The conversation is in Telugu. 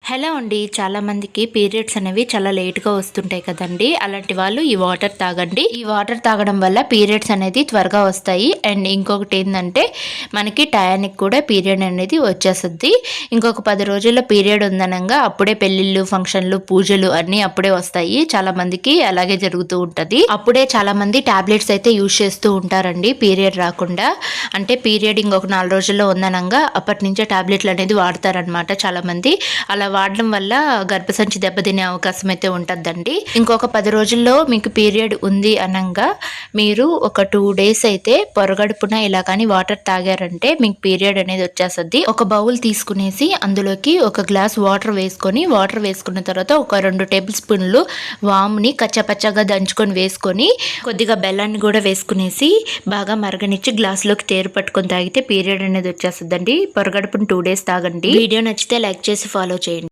హలో అండి. చాలామందికి పీరియడ్స్ అనేవి చాలా లేట్గా వస్తుంటాయి కదండి. అలాంటి వాళ్ళు ఈ వాటర్ తాగండి. ఈ వాటర్ తాగడం వల్ల పీరియడ్స్ అనేది త్వరగా వస్తాయి. అండ్ ఇంకొకటి ఏంటంటే మనకి టయానికి కూడా పీరియడ్ అనేది వచ్చేస్తుంది. ఇంకొక 10 రోజుల్లో పీరియడ్ ఉందనంగా అప్పుడే పెళ్ళిళ్ళు, ఫంక్షన్లు, పూజలు అన్నీ అప్పుడే వస్తాయి. చాలామందికి అలాగే జరుగుతూ ఉంటుంది. అప్పుడే చాలామంది టాబ్లెట్స్ అయితే యూజ్ చేస్తూ ఉంటారండి పీరియడ్ రాకుండా. అంటే పీరియడ్ ఇంకొక 4 రోజుల్లో ఉందనంగా అప్పటి నుంచే టాబ్లెట్లు అనేది వాడతారనమాట చాలామంది. అలా వాడడం వల్ల గర్భసంచి దెబ్బతినే అవకాశం అయితే ఉంటుందండి. ఇంకొక 10 రోజుల్లో మీకు పీరియడ్ ఉంది అనంగా మీరు ఒక 2 డేస్ అయితే పొరగడుపున ఇలా కానీ వాటర్ తాగారంటే మీకు పీరియడ్ అనేది వచ్చేస్తుంది. ఒక బౌల్ తీసుకునేసి అందులోకి ఒక గ్లాస్ వాటర్ వేసుకున్న తర్వాత ఒక 2 టేబుల్ స్పూన్లు వాముని కచ్చపచ్చగా దంచుకొని వేసుకొని కొద్దిగా బెల్లాన్ని కూడా వేసుకునేసి బాగా మరగనిచ్చి గ్లాసులోకి తేరు పట్టుకొని తాగితే పీరియడ్ అనేది వచ్చేస్తుందండి. పొరగడుపున 2 డేస్ తాగండి. వీడియో నచ్చితే లైక్ చేసి ఫాలో చేయండి.